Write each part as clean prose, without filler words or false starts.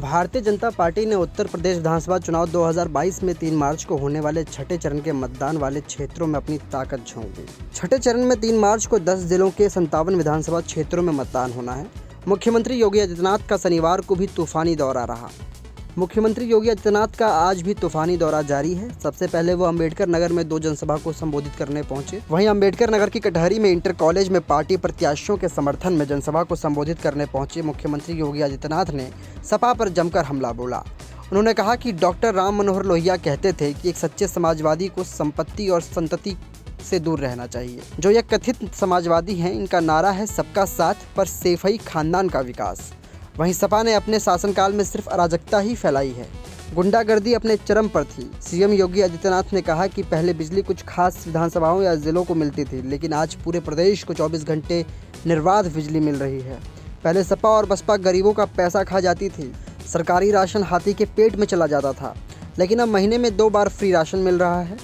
Bharatiya Janata party ने उत्तर प्रदेश विधानसभा चुनाव 2022 में 3 मार्च को होने वाले छठे चरण के मतदान वाले क्षेत्रों में अपनी ताकत झोंक दी। छठे चरण में 3 मार्च को 10 जिलों के 57 विधानसभा क्षेत्रों में मतदान होना है। मुख्यमंत्री योगी आदित्यनाथ का शनिवार को भी तूफानी दौरा रहा। मुख्यमंत्री योगी आदित्यनाथ का आज भी तूफानी दौरा जारी है। सबसे पहले वो अंबेडकर नगर में 2 जनसभा को संबोधित करने पहुंचे। वहीं अंबेडकर नगर की कटहरी में इंटर कॉलेज में पार्टी प्रत्याशियों के समर्थन में जनसभा को संबोधित करने पहुंचे मुख्यमंत्री योगी आदित्यनाथ ने सपा पर जमकर हमला बोला। उन्होंने कहा कि डॉक्टर राम मनोहर लोहिया कहते थे कि एक सच्चे समाजवादी को संपत्ति और संतति से दूर रहना चाहिए। जो ये कथित समाजवादी हैं, इनका नारा है सबका साथ पर सैफई खानदान का विकास। वहीं सपा ने अपने शासनकाल में सिर्फ अराजकता ही फैलाई है। गुंडागर्दी अपने चरम पर थी। सीएम योगी आदित्यनाथ ने कहा कि पहले बिजली कुछ खास विधानसभाओं या जिलों को मिलती थी, लेकिन आज पूरे प्रदेश को 24 घंटे निर्बाध बिजली मिल रही है। पहले सपा और बसपा गरीबों का पैसा खा जाती थी। सरकारी राशन हाथी के पेट में चला जाता था, लेकिन अब महीने में 2 बार फ्री राशन मिल रहा है।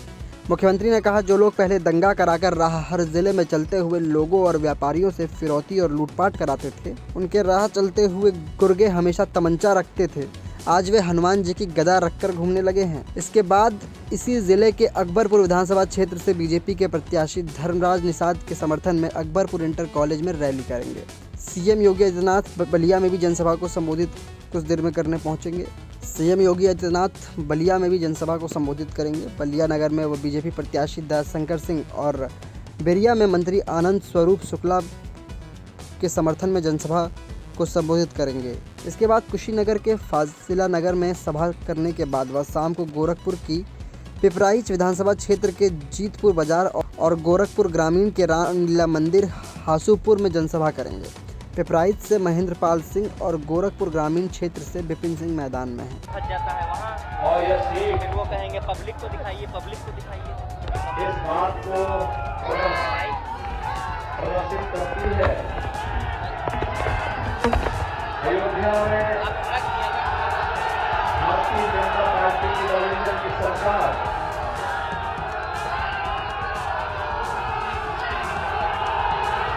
मुख्यमंत्री ने कहा, जो लोग पहले दंगा कराकर राह हर जिले में चलते हुए लोगों और व्यापारियों से फिरौती और लूटपाट कराते थे, उनके राह चलते हुए गुर्गे हमेशा तमंचा रखते थे, आज वे हनुमान जी की गदा रखकर घूमने लगे हैं। इसके बाद इसी जिले के अकबरपुर विधानसभा क्षेत्र से बीजेपी के प्रत्याशी धर्मराज निषाद के समर्थन में अकबरपुर इंटर कॉलेज में रैली करेंगे। सीएम योगी आदित्यनाथ बलिया में भी जनसभा को संबोधित कुछ देर में करने पहुंचेंगे। सीएम योगी आदित्यनाथ बलिया में भी जनसभा को संबोधित करेंगे। बलिया नगर में वो बीजेपी प्रत्याशी दयाशंकर सिंह और बेरिया में मंत्री आनंद स्वरूप शुक्ला के समर्थन में जनसभा को संबोधित करेंगे। इसके बाद कुशीनगर के फाजिला नगर में सभा करने के बाद वह शाम को गोरखपुर की पिपराइच विधानसभा क्षेत्र के जीतपुर बाजार और गोरखपुर ग्रामीण के रामलीला मंदिर हासूपुर में जनसभा करेंगे। पिपराइच से महेंद्रपाल सिंह और गोरखपुर ग्रामीण क्षेत्र से विपिन सिंह मैदान में हैं। फंस जाता है वहाँ और ये फिर वो कहेंगे पब्लिक को दिखाइए, पब्लिक को दिखाइए। इस बात को प्रदर्शित करती है अयोध्या में भारतीय जनता पार्टी की रविंद्र की सरकार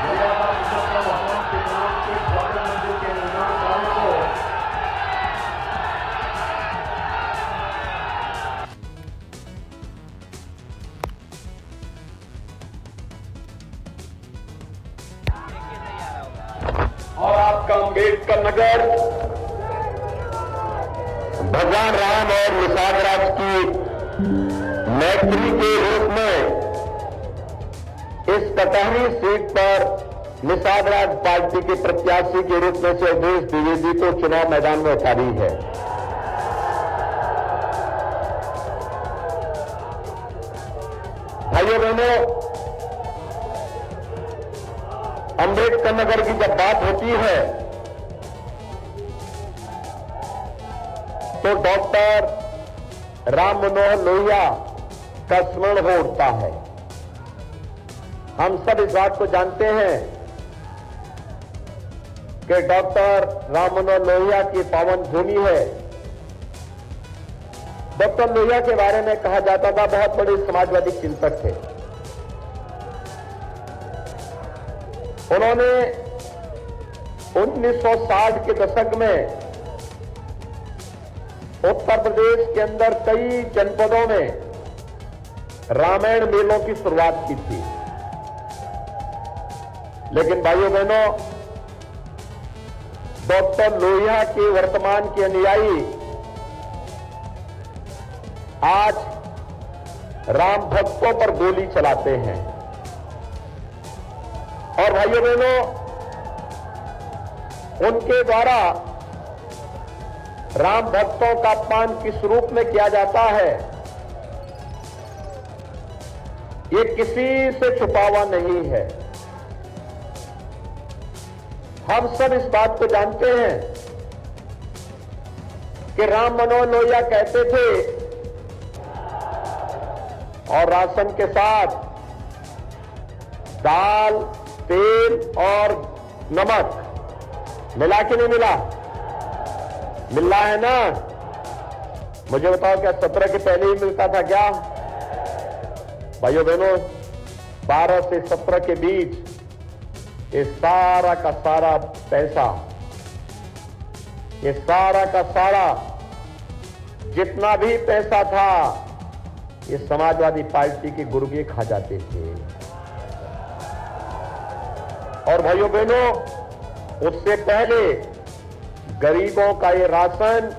भगवान के नाम के भव्य मंदिर के निर्माण कार्य को और आपका अम्बेडकर नगर भगवान राम और निषाद राज की मैत्री के रूप में इस कटहरी सीट पर निषाद राज पार्टी के प्रत्याशी के रूप में से अवधेश द्विवेदी को चुनाव मैदान में उतारी है। भाइयों बहनों, अम्बेडकर नगर की जब बात होती है तो डॉक्टर राम मनोहर लोहिया का स्मरण हो उठता है। हम सब इस बात को जानते हैं कि डॉक्टर राम मनोहर लोहिया की पावन भूमि है। डॉक्टर लोहिया के बारे में कहा जाता था बहुत बड़े समाजवादी चिंतक थे। उन्होंने 1960 के दशक में उत्तर प्रदेश के अंदर कई जनपदों में रामायण मेलों की शुरुआत की थी। लेकिन भाइयों बहनों, डॉक्टर लोहिया के वर्तमान के अनुयायी आज राम भक्तों पर गोली चलाते हैं। और भाइयों बहनों, उनके द्वारा राम भक्तों का अपमान किस रूप में किया जाता है, ये किसी से छुपा हुआ नहीं है। हम सब इस बात को जानते हैं कि राम मनोहर लोहिया कहते थे और राशन के साथ दाल, तेल और नमक मिला कि नहीं मिला? मिल रहा है ना? मुझे बताओ, क्या 17 के पहले ही मिलता था क्या? भाइयों बहनों, 12 से 17 के बीच ये सारा का सारा पैसा ये सारा का सारा जितना भी पैसा था ये समाजवादी पार्टी के गुर्गे खा जाते थे। और भाइयों बहनों, उससे पहले गरीबों का ये राशन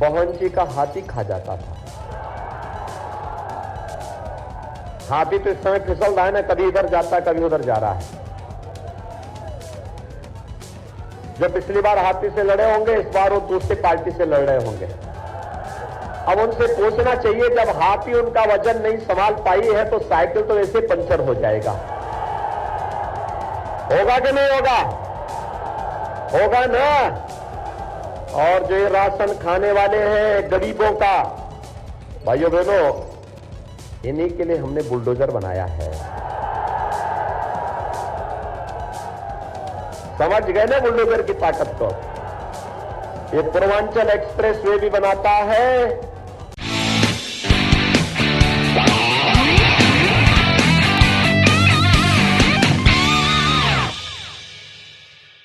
बहन जी का हाथी खा जाता था। हाथी तो इस समय फिसल रहा है ना, कभी इधर जाता है कभी उधर जा रहा है। जब पिछली बार हाथी से लड़े होंगे, इस बार वो दूसरी पार्टी से लड़ रहे होंगे। अब उनसे पूछना चाहिए, जब हाथी उनका वजन नहीं संभाल पाई है तो साइकिल तो ऐसे पंचर हो जाएगा। होगा कि नहीं होगा? होगा ना। और जो ये राशन खाने वाले हैं गरीबों का, भाइयों बहनों, इन्हीं के लिए हमने बुलडोजर बनाया है। समझ गए ना बुलडोजर की ताकत को? ये पूर्वांचल एक्सप्रेस वे भी बनाता है